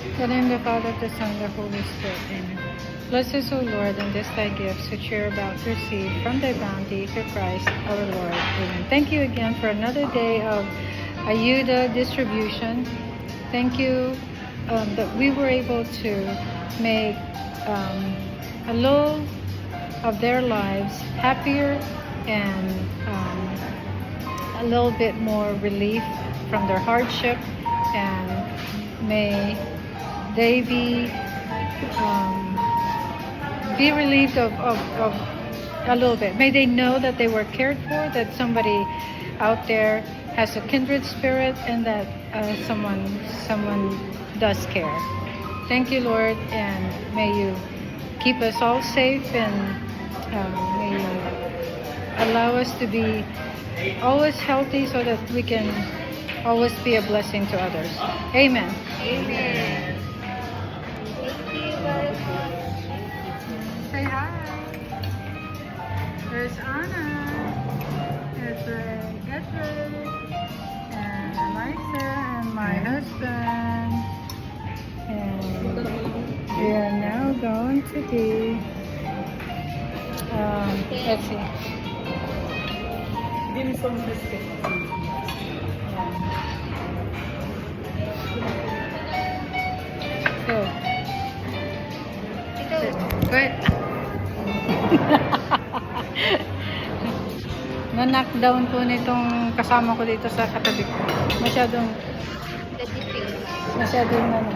In the name of the Father, the Son, the Holy Spirit. Amen. Bless us, O Lord, and this thy gifts which we are about to receive from thy bounty through Christ our Lord. Amen. Thank you again for another day of Ayuda distribution. Thank you that we were able to make a little of their lives happier and a little bit more relief from their hardship, and may they be relieved of a little bit. May they know that they were cared for, that somebody out there has a kindred spirit, and that someone does care. Thank you, Lord, and may you keep us all safe, and may you allow us to be always healthy so that we can always be a blessing to others. Amen. Amen. Thank you very much. Say hi. There's Anna. There's Edward. And Eliza and my husband. And we are now going to be, let's see. Dim sum biscuit. Go. Ito. Go ahead. Na-knockdown po nitong kasama ko dito sa katabi ko. Masyadong ano.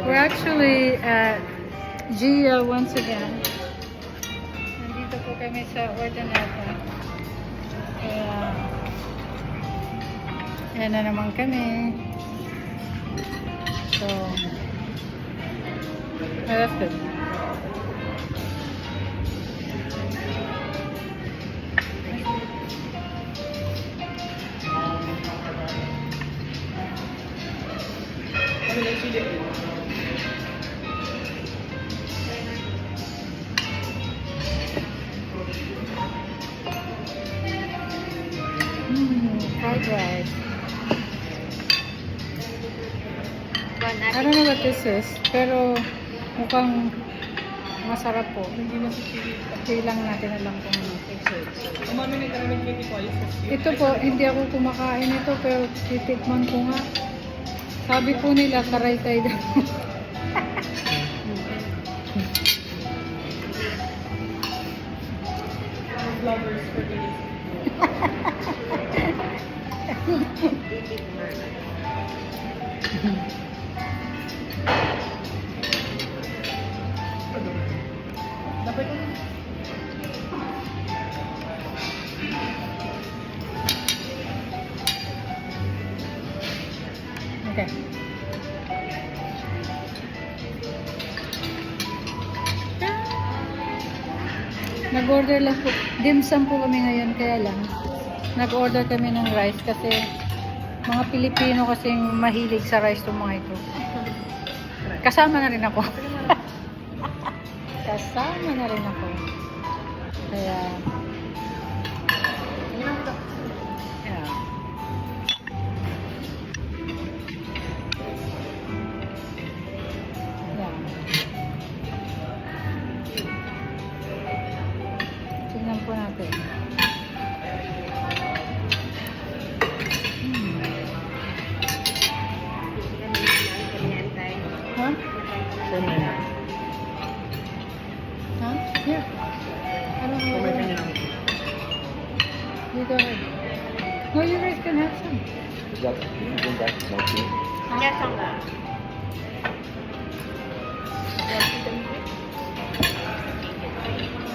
We're actually at Gia once again. Nandito po kami sa Ordinata. Kaya, yan na naman kami. So, that's good. Fried rice. I don't know what this is, pero mukhang masarap po. Hindi na si Chili. Kailang natin na lang kung i-search. Umami na kami ng Ito po, hindi ako kumakain ito, pero titikman ko nga. Sabi po nila, karaytay daw. Vloggers for days. Dapat ko. Okay. Nag-order lang po. Dim sum po kami ngayon, kaya lang. Nag-order kami ng rice kasi mga Pilipino kasing mahilig sa rice itong mga ito. Kasama na rin ako. Kasama na rin ako. Kaya, yeah. Yeah. Tingnan po natin. Huh? Huh? Yeah. I don't know. You go ahead. No, you guys can have some. Yes, ang nga.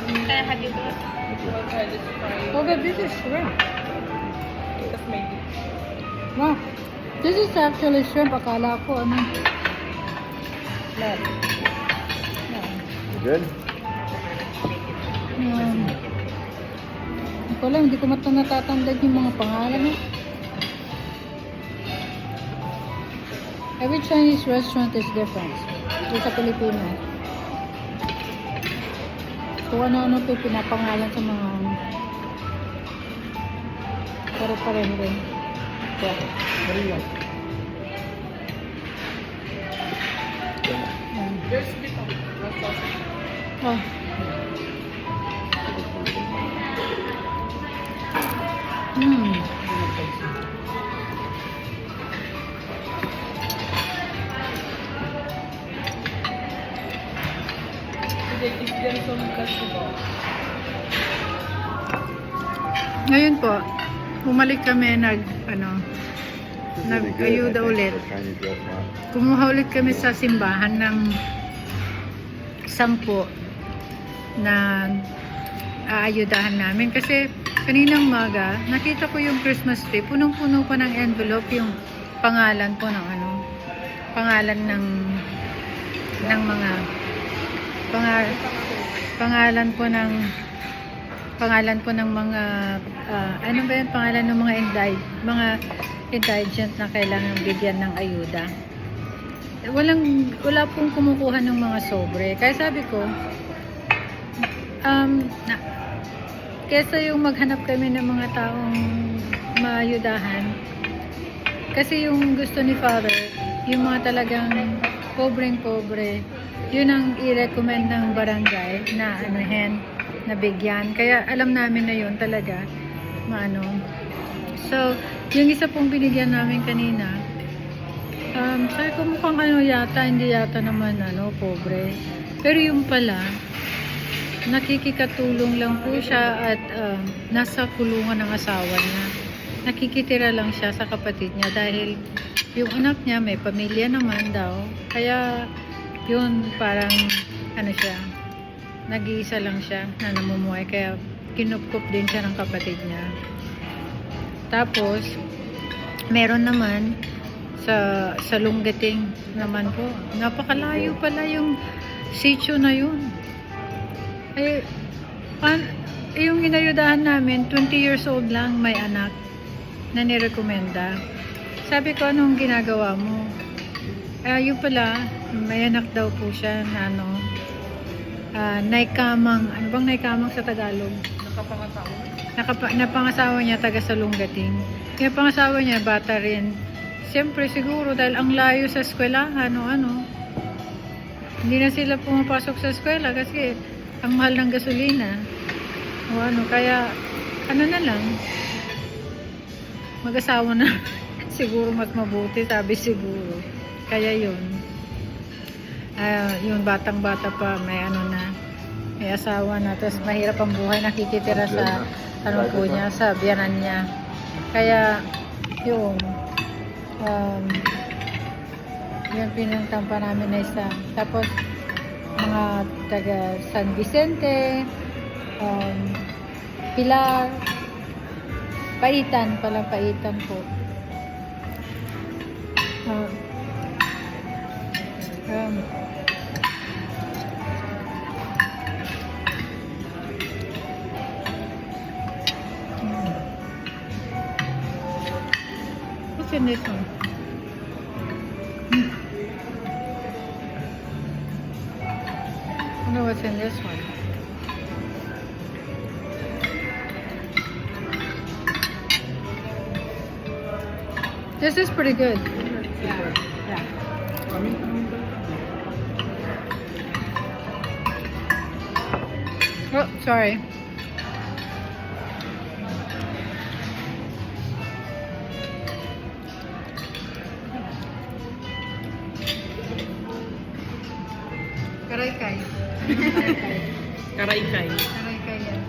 Can I have you go? Oh, but this is shrimp. Tapos may dip. Wow. This is actually shrimp. Akala ko, ano. Flat. Yeah. Good? Ako lang, hindi ko natatandad yung mga pangalan. Every Chinese restaurant is different. Dito sa Pilipinas. Kung ano-ano ito pinapangalan sa mga Pare-pareho rin. Yeah. What do you want? Yan. There's dito. Last sausage. Oh. Hmm. Sige, is there some vegetable? Ngayon po, bumalik kami nag-ayuda ulit. Kumuha ulit kami sa simbahan ng 10 na aayudahan namin. Kasi kaninang umaga, nakita ko yung Christmas tree. Punong-puno pa ng envelope yung pangalan po ng pangalan ng mga pangalan po ng mga ano ba yun, pangalan ng mga indigent na kailangan bigyan ng ayuda. Wala pong kumukuha ng mga sobre. Kaya sabi ko, kesa yung maghanap kami ng mga taong maayudahan, kasi yung gusto ni Father, yung mga talagang pobreng-pobre, yun ang i-recommend ng barangay na na bigyan. Kaya alam namin na yun talaga So, yung isa pong binigyan namin kanina, sabi ko mukhang hindi yata naman pobre. Pero yung pala, nakikikatulong lang po siya at nasa kulungan ng asawa niya. Nakikitira lang siya sa kapatid niya dahil yung anak niya may pamilya naman daw. Kaya yun parang siya, nag-iisa lang siya na namumuhay, kaya kinupkup din siya ng kapatid niya. Tapos meron naman sa Lunggating naman po, napakalayo pala yung sitio na yun. Yung inayudahan namin, 20 years old lang, may anak na nirekomenda. Sabi ko, anong ginagawa mo? Yung pala, may anak daw po siya na naikamang, ano bang naikamang sa Tagalog? Napangasawa niya taga sa Lunggating. Yung pangasawa niya, bata rin. Siyempre, siguro, dahil ang layo sa eskwelahan, hindi na sila pumapasok sa eskwela kasi ang mahal ng gasolina. Kaya, na lang, mag-asawa na. Siguro mas mabuti, sabi siguro. Kaya yun. Yung batang-bata pa, may may asawa na, tapos mahirap ang buhay, nakikitira sa po niya, sa biyanan niya. Kaya yun, yun pinuntampa namin na isa. Tapos mga taga San Vicente, Pilar, Paitan po. What's in this one? I wonder what's in this one. This is pretty good. Yeah. Oh, sorry. Karaykay. Karaykay. Karaykay yan.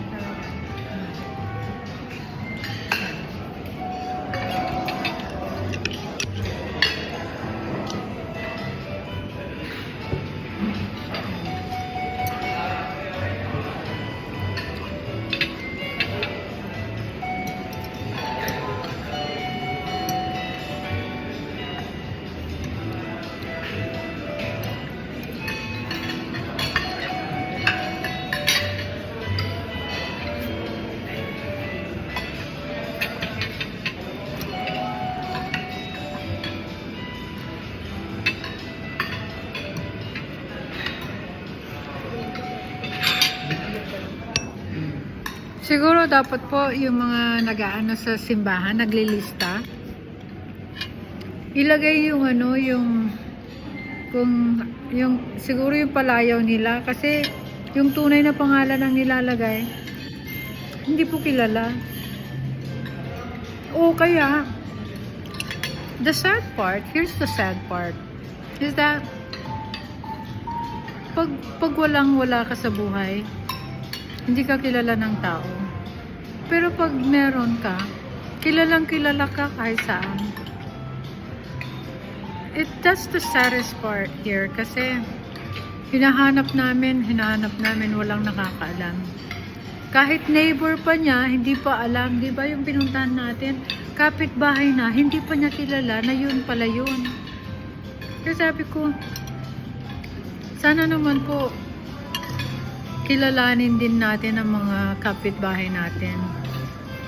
Siguro dapat po yung mga nag-aano sa simbahan, naglilista. Ilagay yung ano, siguro yung palayaw nila kasi yung tunay na pangalan ang nilalagay, hindi po kilala. O kaya, the sad part, here's the sad part, is that pag wala ka sa buhay, hindi ka kilala ng tao. Pero pag meron ka, kilalang kilala ka kahit saan. That's the saddest part here kasi hinahanap namin, walang nakakaalam. Kahit neighbor pa niya, hindi pa alam, di ba yung pinuntahan natin, kapitbahay na, hindi pa niya kilala na yun pala yun. Kaya sabi ko, sana naman po, kilalanin din natin ang mga kapitbahay natin.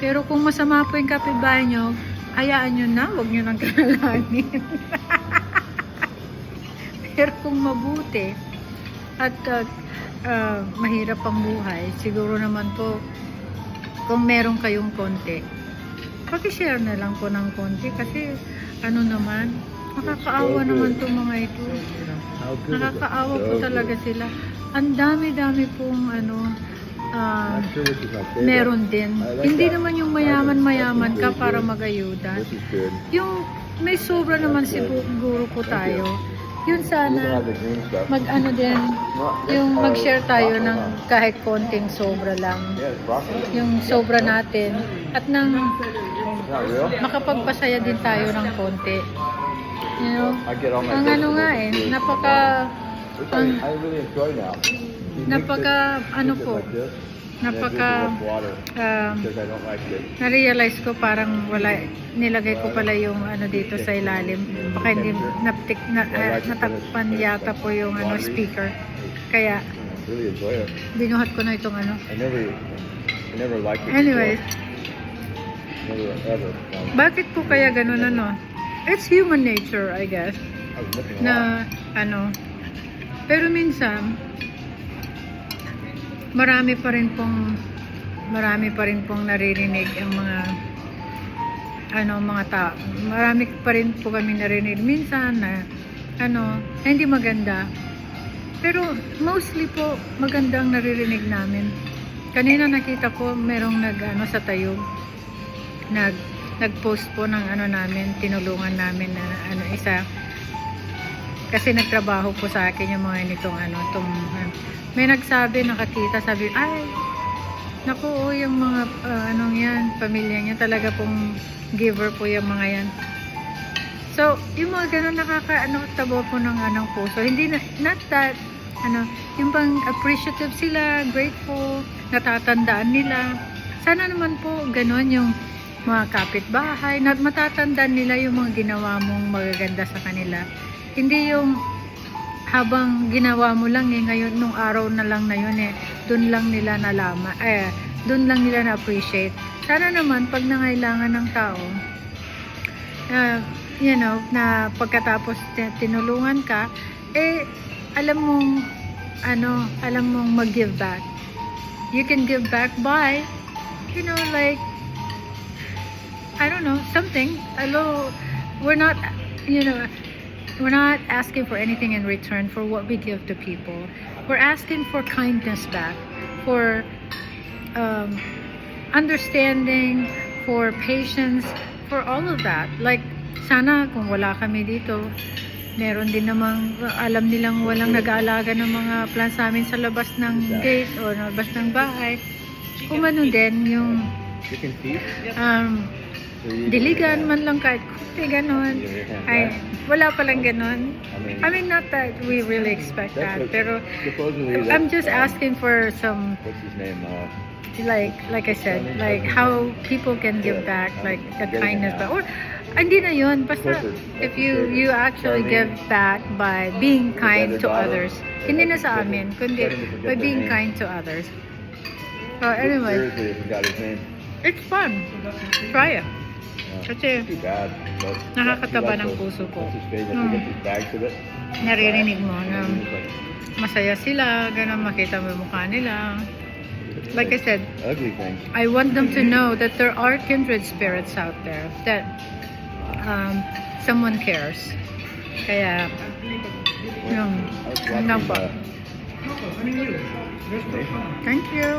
Pero kung masama po yung kapitbahay nyo, hayaan nyo na, huwag nyo nang kilalanin. Pero kung mabuti at mahirap ang buhay, siguro naman po kung meron kayong konti, paki-share na lang po ng konti kasi ano naman, nakakaawa naman itong mga ito. Nakakaawa po talaga sila. Ang dami-dami pong meron din. Hindi naman yung mayaman-mayaman ka para mag-ayuda. Yung may sobra naman siguro po tayo. Yun sana mag-ano din, yung mag-share tayo ng kahit konting sobra lang. Yung sobra natin at nang makapagpasaya din tayo ng konti. You know, ang ano nga na-realize ko parang nilagay ko pala yung ano dito sa ilalim. Baka hindi natakpan yata po yung speaker. Kaya binuhat ko na itong ano. Anyways, bakit po kaya ganun It's human nature, I guess. Na pero minsan marami pa rin pong naririnig ang mga tao. Marami pa rin po kami naririnig minsan na hindi maganda. Pero mostly po maganda ang naririnig namin. Kanina nakita ko merong sa tayo nag-post po ng namin, tinulungan namin na isa. Kasi nagtrabaho po sa akin yung mga nitong may nagsabi, nakakita, sabi, ay, naku, yung mga yan, pamilya niya talaga pong giver po yung mga yan. So, yung mga ganun tabo po ng puso. Hindi not that, yung bang appreciative sila, grateful, natatandaan nila. Sana naman po ganun yung mga kapitbahay, matatandaan nila yung mga ginawa mong magaganda sa kanila. Hindi yung habang ginawa mo lang ngayon nung araw na lang na yun doon lang nila nalaman, doon lang nila na-appreciate. Sana naman pag nangailangan ng tao, na pagkatapos tinulungan ka, alam mong mag-give back. You can give back by, like, I don't know, something. Although we're not asking for anything in return for what we give to people. We're asking for kindness back, for understanding, for patience, for all of that. Like, sana kung wala kami dito, meron din namang alam nilang walang nag-aalaga ng mga plants namin sa labas ng gate o labas ng bahay. Kung ano din yung diligan man lang kahit kunti ganon. Ay, wala palang ganon. I mean, not that we really expect that, pero I'm just asking for some, like I said, like how people can give back, like the kindness, or hindi na yun, basta if you actually give back by being kind to others, hindi na sa amin, kundi by being kind to others. So anyway, it's fun. Try it. Kasi nakakataba ng puso ko. Naririnig mo na masaya sila, ganun, makita mo yung mukha nila. Like I said, Ugly things. I want them to know that there are kindred spirits out there, that someone cares. Kaya, yun I was watching, lang po. uh, Thank you.